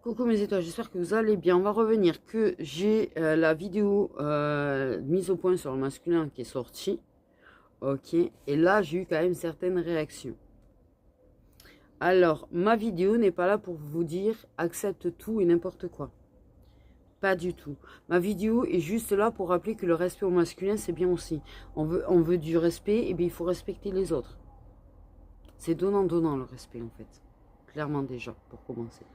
Coucou mes étoiles, j'espère que vous allez bien. On va revenir que j'ai la vidéo mise au point sur le masculin qui est sortie. Ok, et là j'ai eu quand même certaines réactions. Alors, ma vidéo n'est pas là pour vous dire accepte tout et n'importe quoi. Pas du tout. Ma vidéo est juste là pour rappeler que le respect au masculin c'est bien aussi. On veut du respect, et bien il faut respecter les autres. C'est donnant-donnant le respect en fait. Clairement déjà, pour commencer.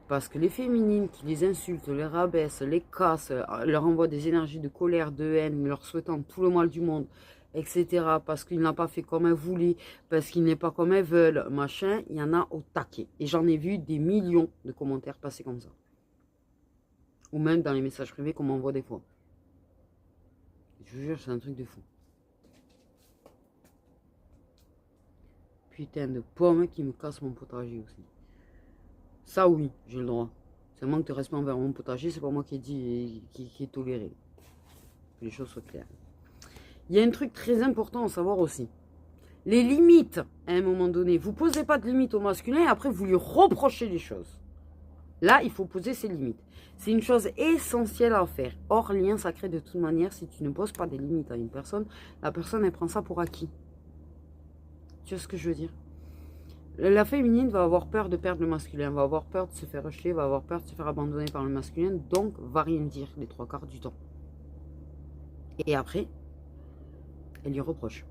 Parce que les féminines qui les insultent, les rabaissent, les cassent, leur envoient des énergies de colère, de haine, leur souhaitant tout le mal du monde, etc. Parce qu'il n'a pas fait comme elles voulaient, parce qu'il n'est pas comme elles veulent, machin, il y en a au taquet. Et j'en ai vu des millions de commentaires passer comme ça. Ou même dans les messages privés qu'on m'envoie des fois. Je vous jure, c'est un truc de fou. Putain de pomme qui me casse mon potager aussi. Ça oui, j'ai le droit. C'est un manque de respect envers mon potager, c'est pas moi qui ai dit qui est toléré. Que les choses soient claires. Il y a un truc très important à savoir aussi. Les limites, à un moment donné. Vous ne posez pas de limites au masculin et après vous lui reprochez les choses. Là, il faut poser ses limites. C'est une chose essentielle à faire. Hors lien sacré de toute manière, si tu ne poses pas des limites à une personne, la personne, elle prend ça pour acquis. Tu vois ce que je veux dire? La féminine va avoir peur de perdre le masculin, va avoir peur de se faire rejeter, va avoir peur de se faire abandonner par le masculin, donc va rien dire les 3/4 du temps. Et après, elle lui reproche.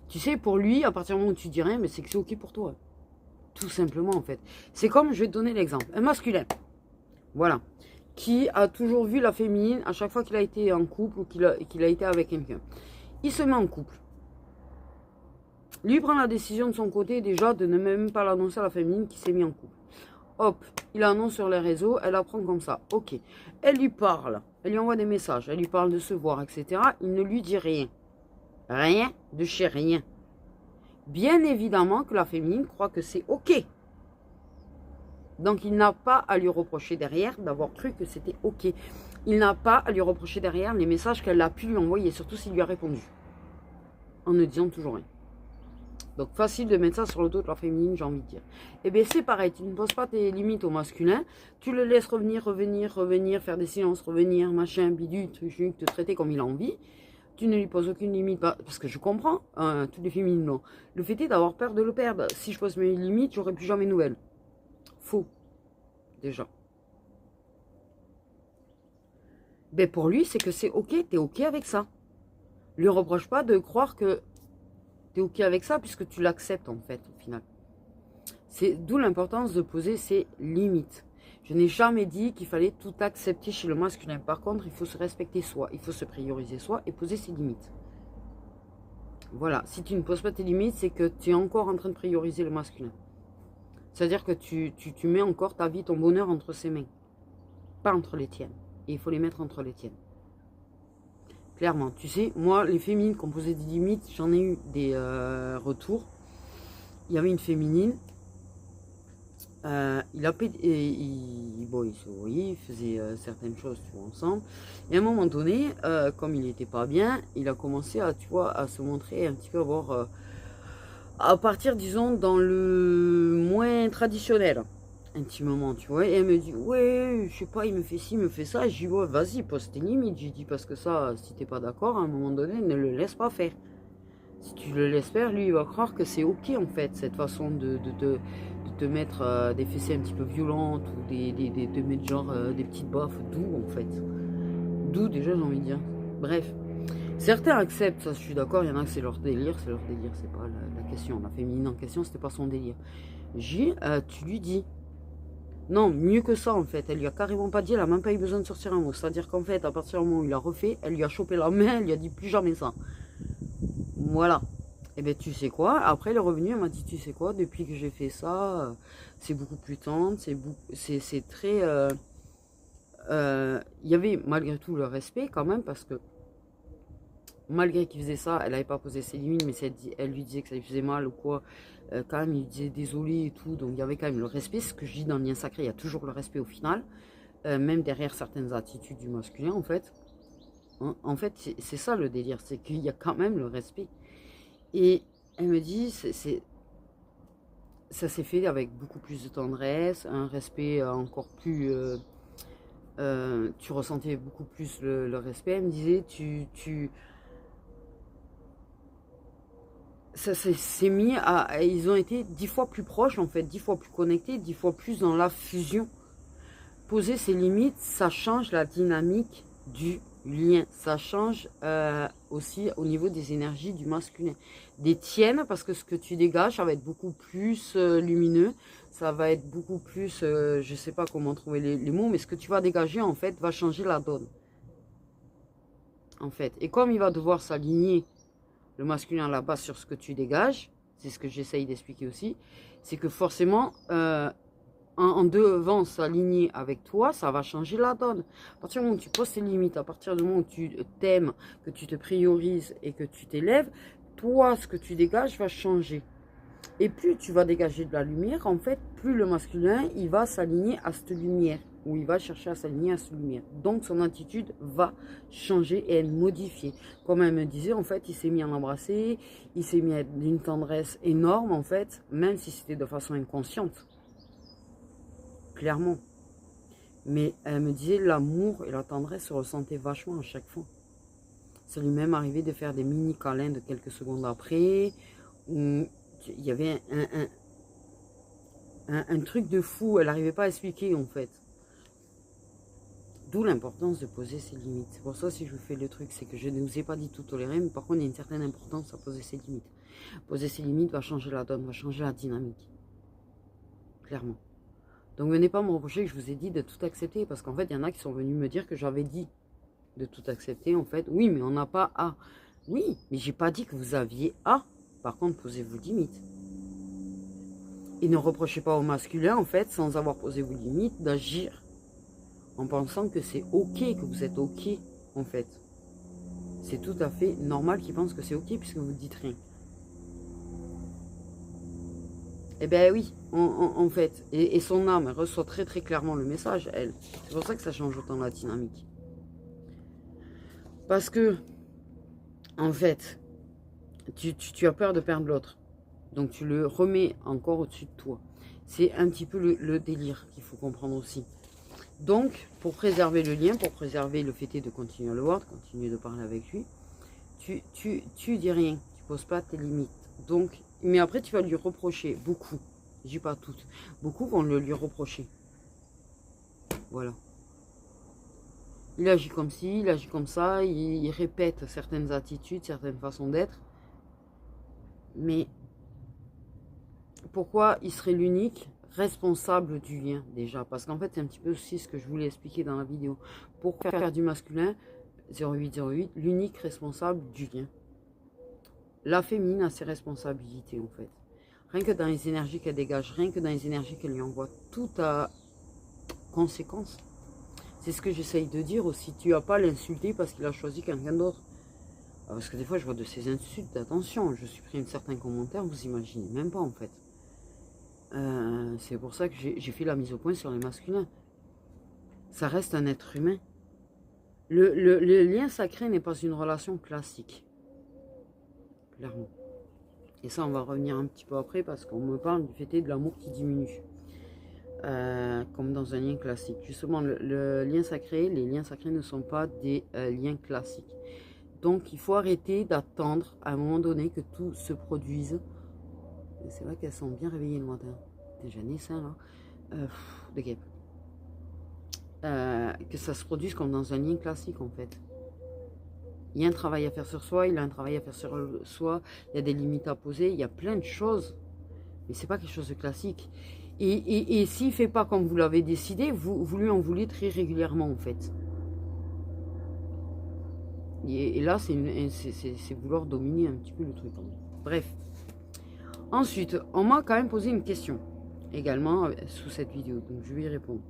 Tu sais, pour lui, à partir du moment où tu dis rien, mais c'est que c'est ok pour toi. Tout simplement, en fait. C'est comme, je vais te donner l'exemple. Un masculin, voilà, qui a toujours vu la féminine à chaque fois qu'il a été en couple ou qu'il a été avec quelqu'un. Il se met en couple. Lui prend la décision de son côté déjà de ne même pas l'annoncer à la féminine qui s'est mis en couple. Hop, il annonce sur les réseaux, elle apprend comme ça. Ok, elle lui parle, elle lui envoie des messages, elle lui parle de se voir, etc. Il ne lui dit rien. Rien de chez rien. Bien évidemment que la féminine croit que c'est ok. Donc il n'a pas à lui reprocher derrière d'avoir cru que c'était ok. Il n'a pas à lui reprocher derrière les messages qu'elle a pu lui envoyer, surtout s'il lui a répondu. En ne disant toujours rien. Donc facile de mettre ça sur le dos de la féminine, j'ai envie de dire. Eh bien c'est pareil, tu ne poses pas tes limites au masculin, tu le laisses revenir, faire des silences, revenir, machin, bidule, truc, te traiter comme il a envie. Tu ne lui poses aucune limite, parce que je comprends, hein, toutes les féminines non. Le fait est d'avoir peur de le perdre. Si je pose mes limites, j'aurai plus jamais de nouvelles. Faux, déjà. Ben pour lui, c'est que c'est ok, t'es ok avec ça. Lui reproche pas de croire que t'es ok avec ça, puisque tu l'acceptes en fait, au final. C'est d'où l'importance de poser ses limites. Je n'ai jamais dit qu'il fallait tout accepter chez le masculin. Par contre, il faut se respecter soi, il faut se prioriser soi et poser ses limites. Voilà, si tu ne poses pas tes limites, c'est que tu es encore en train de prioriser le masculin. C'est-à-dire que tu mets encore ta vie, ton bonheur entre ses mains. Pas entre les tiennes. Et il faut les mettre entre les tiennes. Clairement, tu sais, moi, les féminines qui ont posé des limites, j'en ai eu des retours. Il y avait une féminine, il a pété, bon, ils se voyaient, ils faisaient certaines choses tu vois, ensemble. Et à un moment donné, comme il n'était pas bien, il a commencé à, tu vois, à se montrer un petit peu à partir, disons, dans le moins traditionnel, intimement, tu vois. Et elle me dit, ouais, je sais pas, il me fait ci, il me fait ça. Je dis, ouais, vas-y, pose tes limites. J'ai dit, parce que ça, si t'es pas d'accord, à un moment donné, ne le laisse pas faire. Si tu le laisses faire, lui, il va croire que c'est ok, en fait, cette façon de te mettre des fessées un petit peu violentes ou de mettre genre des petites baffes doux, en fait. Doux, déjà, j'ai envie de dire. Bref. Certains acceptent, ça je suis d'accord, il y en a que c'est leur délire, c'est pas la question. La féminine en question, c'était pas son délire. Tu lui dis. Non, mieux que ça en fait, elle lui a carrément pas dit, elle a même pas eu besoin de sortir un mot. C'est-à-dire qu'en fait, à partir du moment où il a refait, elle lui a chopé la main, elle lui a dit plus jamais ça. Voilà. Et bien tu sais quoi, après elle est revenue, elle m'a dit tu sais quoi, depuis que j'ai fait ça, c'est beaucoup plus tendre, c'est très... Il y avait malgré tout le respect quand même parce que malgré qu'il faisait ça, elle n'avait pas posé ses limites, mais elle lui disait que ça lui faisait mal ou quoi. Quand même, il lui disait désolé et tout. Donc, il y avait quand même le respect. Ce que je dis dans le lien sacré, il y a toujours le respect au final. Même derrière certaines attitudes du masculin, en fait. Hein, en fait, c'est ça le délire. C'est qu'il y a quand même le respect. Et Elle me dit, ça s'est fait avec beaucoup plus de tendresse, un respect encore plus... tu ressentais beaucoup plus le respect. Elle me disait, ça s'est mis à... Ils ont été 10 fois plus proches, en fait, 10 fois plus connectés, 10 fois plus dans la fusion. Poser ses limites, ça change la dynamique du lien. Ça change aussi au niveau des énergies du masculin. Des tiennes, parce que ce que tu dégages, ça va être beaucoup plus lumineux. Ça va être beaucoup plus, je sais pas comment trouver les mots, mais ce que tu vas dégager, en fait, va changer la donne. En fait. Et comme il va devoir s'aligner, le masculin à la base, sur ce que tu dégages, c'est ce que j'essaye d'expliquer aussi, c'est que forcément... en devant s'aligner avec toi, ça va changer la donne. À partir du moment où tu poses tes limites, à partir du moment où tu t'aimes, que tu te priorises et que tu t'élèves, toi, ce que tu dégages va changer. Et plus tu vas dégager de la lumière, en fait, plus le masculin, il va s'aligner à cette lumière, ou il va chercher à s'aligner à cette lumière. Donc, son attitude va changer et être modifiée. Comme elle me disait, en fait, il s'est mis à l'embrasser, il s'est mis à être d'une tendresse énorme, en fait, même si c'était de façon inconsciente. Clairement. Mais elle me disait, l'amour et la tendresse se ressentaient vachement à chaque fois. Ça lui est même arrivé de faire des mini câlins de quelques secondes après, où il y avait un truc de fou, elle n'arrivait pas à expliquer en fait. D'où l'importance de poser ses limites. C'est pour ça si je vous fais le truc, c'est que je ne vous ai pas dit tout tolérer, mais par contre il y a une certaine importance à poser ses limites. Poser ses limites va changer la donne, va changer la dynamique. Clairement. Donc venez pas me reprocher que je vous ai dit de tout accepter, parce qu'en fait, il y en a qui sont venus me dire que j'avais dit de tout accepter, en fait. Oui, mais on n'a pas à. Oui, mais j'ai pas dit que vous aviez à. Par contre, posez vos limites. Et ne reprochez pas au masculin, en fait, sans avoir posé vos limites, d'agir en pensant que c'est ok, que vous êtes ok, en fait. C'est tout à fait normal qu'ils pensent que c'est ok, puisque vous ne dites rien. Eh bien oui, en fait, et son âme, elle reçoit très très clairement le message, elle. C'est pour ça que ça change autant la dynamique. Parce que, en fait, tu as peur de perdre l'autre. Donc tu le remets encore au-dessus de toi. C'est un petit peu le délire qu'il faut comprendre aussi. Donc, pour préserver le lien, pour préserver le fait de continuer à le voir, de continuer de parler avec lui, tu dis rien, tu poses pas tes limites. Donc, mais après, tu vas lui reprocher beaucoup. Je dis pas toutes. Beaucoup vont le lui reprocher. Voilà. Il agit comme ci, il agit comme ça, il répète certaines attitudes, certaines façons d'être. Mais pourquoi il serait l'unique responsable du lien déjà? Parce qu'en fait, c'est un petit peu aussi ce que je voulais expliquer dans la vidéo. Pour faire du masculin, 0808, l'unique responsable du lien. La féminine a ses responsabilités en fait. Rien que dans les énergies qu'elle dégage, rien que dans les énergies qu'elle lui envoie, tout a conséquence. C'est ce que j'essaye de dire aussi. Tu n'as pas l'insulter parce qu'il a choisi quelqu'un d'autre. Parce que des fois, je vois de ces insultes. Attention, je supprime certains commentaires, vous imaginez même pas en fait. C'est pour ça que j'ai fait la mise au point sur les masculins. Ça reste un être humain. Le lien sacré n'est pas une relation classique. Clairement. Et ça, on va revenir un petit peu après parce qu'on me parle du fait de l'amour qui diminue. Comme dans un lien classique. Justement, le lien sacré, les liens sacrés ne sont pas des liens classiques. Donc, il faut arrêter d'attendre à un moment donné que tout se produise. C'est vrai qu'elles sont bien réveillées le matin. Déjà né ça, là. De guêpe. Que ça se produise comme dans un lien classique, en fait. Il y a un travail à faire sur soi, il y a un travail à faire sur soi, il y a des limites à poser, il y a plein de choses. Mais c'est pas quelque chose de classique. Et s'il ne fait pas comme vous l'avez décidé, vous lui en voulez très régulièrement, en fait. Et là, c'est vouloir dominer un petit peu le truc. Bref. Ensuite, on m'a quand même posé une question, également, sous cette vidéo. Donc, je vais y répondre.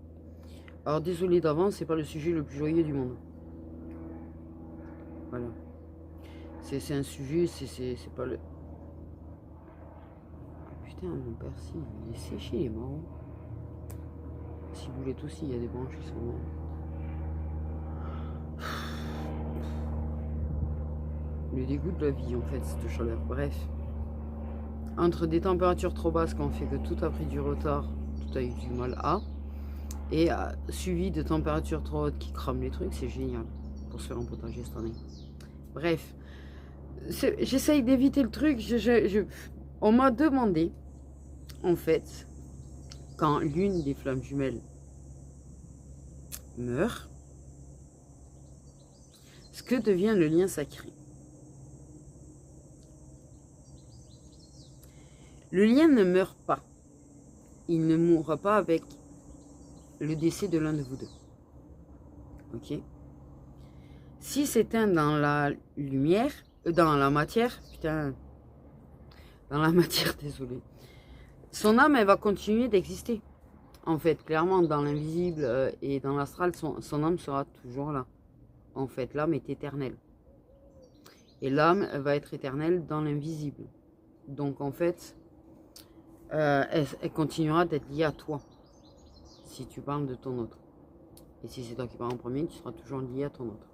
Alors, désolé d'avance, c'est pas le sujet le plus joyeux du monde. Voilà. C'est un sujet, c'est pas le... Putain, mon persil, il est séché, il est marrant. Ciboulette aussi, il y a des branches qui sont mortes. Le dégoût de la vie, en fait, cette chaleur. Bref. entre des températures trop basses qui ont fait que tout a pris du retard, tout a eu du mal à, et suivi de températures trop hautes qui crament les trucs, c'est génial pour se faire un potager cette année. Bref, j'essaye d'éviter le truc. On m'a demandé, en fait, quand l'une des flammes jumelles meurt, ce que devient le lien sacré. Le lien ne meurt pas. Il ne mourra pas avec le décès de l'un de vous deux. Ok? Si s'éteint dans la lumière, dans la matière, putain, dans la matière, désolé. Son âme, elle va continuer d'exister. En fait, clairement, dans l'invisible et dans l'astral, son âme sera toujours là. En fait, l'âme est éternelle. Et l'âme, elle va être éternelle dans l'invisible. Donc, en fait, elle continuera d'être liée à toi. Si tu parles de ton autre. Et si c'est toi qui parles en premier, tu seras toujours lié à ton autre.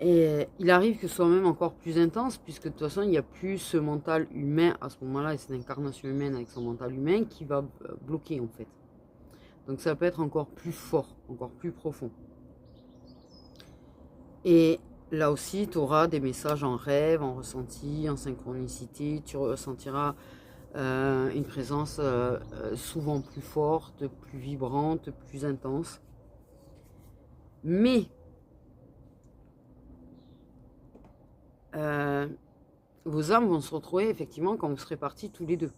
Et il arrive que ce soit même encore plus intense, puisque de toute façon, il n'y a plus ce mental humain à ce moment-là, et cette incarnation humaine avec son mental humain qui va bloquer en fait. Donc ça peut être encore plus fort, encore plus profond. Et là aussi, tu auras des messages en rêve, en ressenti, en synchronicité, tu ressentiras une présence souvent plus forte, plus vibrante, plus intense. Mais vos âmes vont se retrouver effectivement quand vous serez partis tous les deux.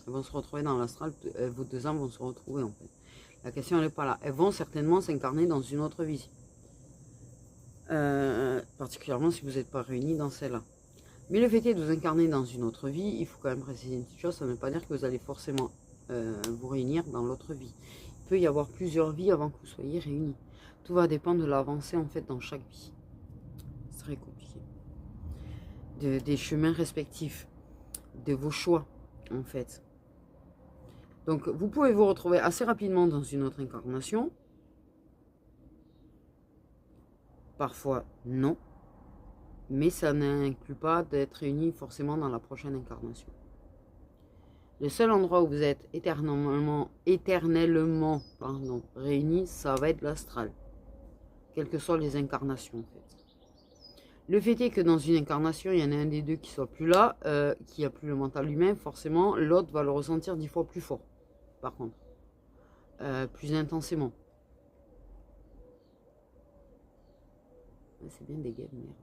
Elles vont se retrouver dans l'astral, vos deux âmes vont se retrouver en fait. La question elle n'est pas là. Elles vont certainement s'incarner dans une autre vie. Particulièrement si vous n'êtes pas réunis dans celle-là. Mais le fait est de vous incarner dans une autre vie, il faut quand même préciser une petite chose, ça ne veut pas dire que vous allez forcément vous réunir dans l'autre vie. Il peut y avoir plusieurs vies avant que vous soyez réunis. Tout va dépendre de l'avancée en fait dans chaque vie. C'est très compliqué. Des chemins respectifs, de vos choix en fait. Donc vous pouvez vous retrouver assez rapidement dans une autre incarnation. Parfois non. Mais ça n'inclut pas d'être réunis forcément dans la prochaine incarnation. Le seul endroit où vous êtes éternellement réunis, ça va être l'astral. Quelles que soient les incarnations en fait. Le fait est que dans une incarnation, il y en a un des deux qui soit plus là, qui n'a plus le mental humain, forcément, l'autre va le ressentir 10 fois plus fort, par contre. Plus intensément. C'est bien des gars de merde.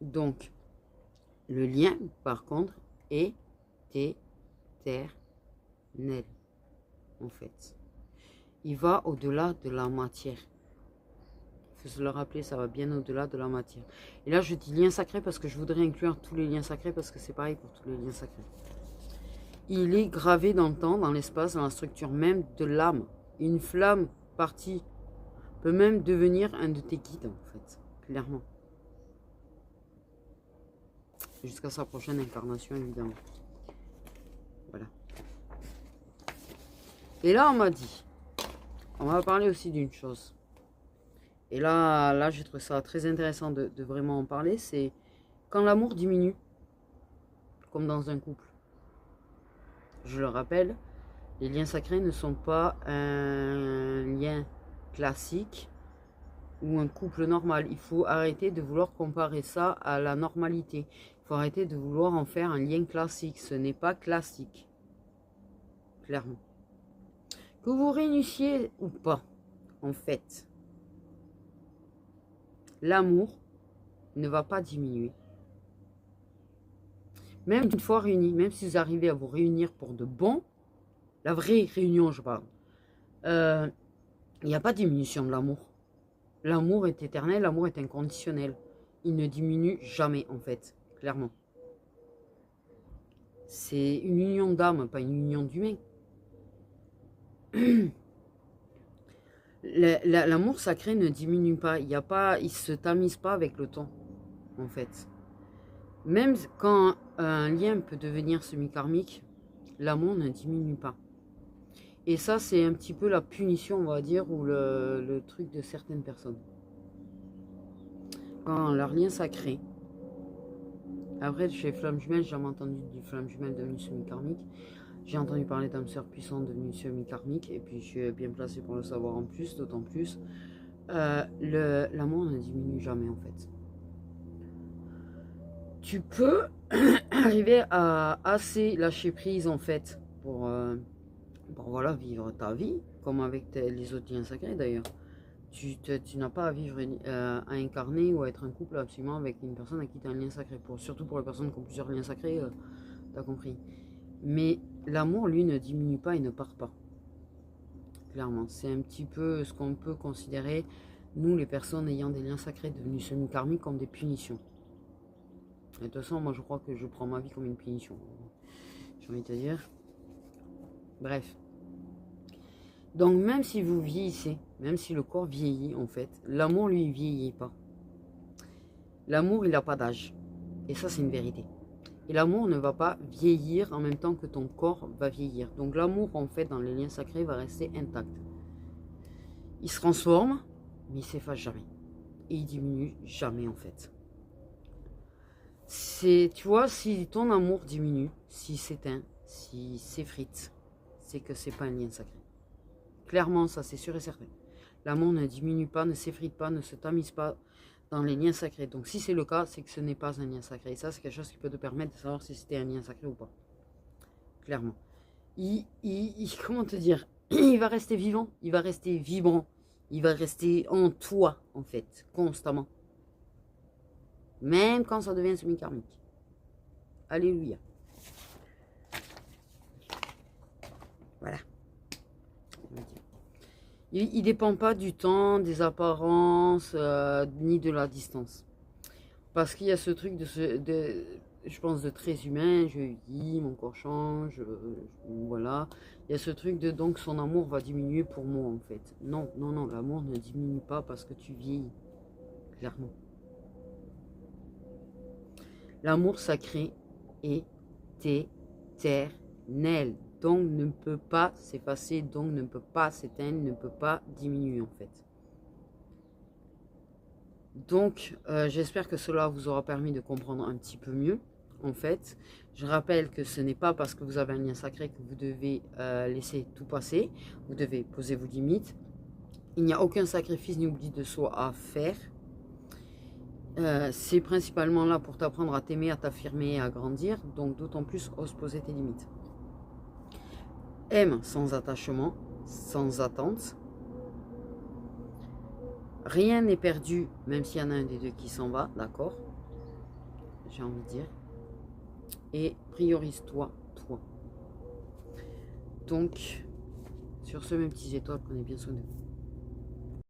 Donc, le lien, par contre, est éternel, en fait. Il va au-delà de la matière. Il faut se le rappeler, ça va bien au-delà de la matière. Et là, je dis lien sacré parce que je voudrais inclure tous les liens sacrés parce que c'est pareil pour tous les liens sacrés. Il est gravé dans le temps, dans l'espace, dans la structure même de l'âme. Une flamme partie peut même devenir un de tes guides, en fait, clairement. Jusqu'à sa prochaine incarnation, évidemment. Voilà. Et là, on m'a dit, on va parler aussi d'une chose. Et là j'ai trouvé ça très intéressant de vraiment en parler. C'est quand l'amour diminue, comme dans un couple. Je le rappelle, les liens sacrés ne sont pas un lien classique ou un couple normal. Il faut arrêter de vouloir comparer ça à la normalité. Il faut arrêter de vouloir en faire un lien classique. Ce n'est pas classique. Clairement. Que vous réunissiez ou pas, en fait, l'amour ne va pas diminuer. Même une fois réunis, même si vous arrivez à vous réunir pour de bon, la vraie réunion, je parle, il n'y a pas de diminution de l'amour. L'amour est éternel, l'amour est inconditionnel. Il ne diminue jamais, en fait, clairement. C'est une union d'âme, pas une union d'humain. L'amour sacré ne diminue pas. Il ne se tamise pas avec le temps, en fait. Même quand un lien peut devenir semi-karmique, l'amour ne diminue pas. Et ça, c'est un petit peu la punition, on va dire, ou le truc de certaines personnes. Quand leur lien sacré Après, chez Flamme Jumelle, j'ai jamais entendu du Flamme Jumelle devenu semi-karmique. J'ai entendu parler d'âme sœur puissante devenue semi-karmique. Et puis, je suis bien placé pour le savoir en plus, d'autant plus. L'amour ne diminue jamais, en fait. Tu peux arriver à assez lâcher prise, en fait, pour voilà, vivre ta vie, comme avec les autres liens sacrés, d'ailleurs. Tu n'as pas à vivre, à incarner ou à être un couple absolument avec une personne à qui tu as un lien sacré. Surtout pour les personnes qui ont plusieurs liens sacrés, t'as compris. Mais l'amour, lui, ne diminue pas et ne part pas. Clairement, c'est un petit peu ce qu'on peut considérer, nous, les personnes ayant des liens sacrés devenus semi-karmiques, comme des punitions. Et de toute façon, moi, je crois que je prends ma vie comme une punition. J'ai envie de te dire. Bref. Donc, même si vous vieillissez, même si le corps vieillit, en fait, l'amour, lui, il vieillit pas. L'amour, il n'a pas d'âge. Et ça, c'est une vérité. Et l'amour ne va pas vieillir en même temps que ton corps va vieillir. Donc, l'amour, en fait, dans les liens sacrés, va rester intact. Il se transforme, mais il s'efface jamais. Et il diminue jamais, en fait. Tu vois, si ton amour diminue, s'il s'éteint, s'il s'effrite, c'est que c'est pas un lien sacré. Clairement, ça c'est sûr et certain. L'amour ne diminue pas, ne s'effrite pas, ne se tamise pas dans les liens sacrés. Donc si c'est le cas, c'est que ce n'est pas un lien sacré. Et ça, c'est quelque chose qui peut te permettre de savoir si c'était un lien sacré ou pas. Clairement. Comment te dire? Il va rester vivant, il va rester vibrant, il va rester en toi, en fait, constamment. Même quand ça devient semi-karmique. Alléluia. Voilà. Il ne dépend pas du temps, des apparences, ni de la distance. Parce qu'il y a ce truc je pense, de très humain, je vieillis, mon corps change, voilà. Il y a ce truc de donc son amour va diminuer pour moi en fait. Non, non, non, l'amour ne diminue pas parce que tu vieillis, clairement. L'amour sacré est éternel. Donc ne peut pas s'effacer, donc ne peut pas s'éteindre, ne peut pas diminuer en fait. Donc j'espère que cela vous aura permis de comprendre un petit peu mieux en fait. Je rappelle que ce n'est pas parce que vous avez un lien sacré que vous devez laisser tout passer. Vous devez poser vos limites. Il n'y a aucun sacrifice ni oubli de soi à faire. C'est principalement là pour t'apprendre à t'aimer, à t'affirmer et à grandir. Donc d'autant plus, ose poser tes limites. Aime sans attachement, sans attente. Rien n'est perdu, même s'il y en a un des deux qui s'en va, d'accord? J'ai envie de dire. Et priorise-toi, toi. Donc, sur ce, mes petits étoiles, prenez bien soin de vous.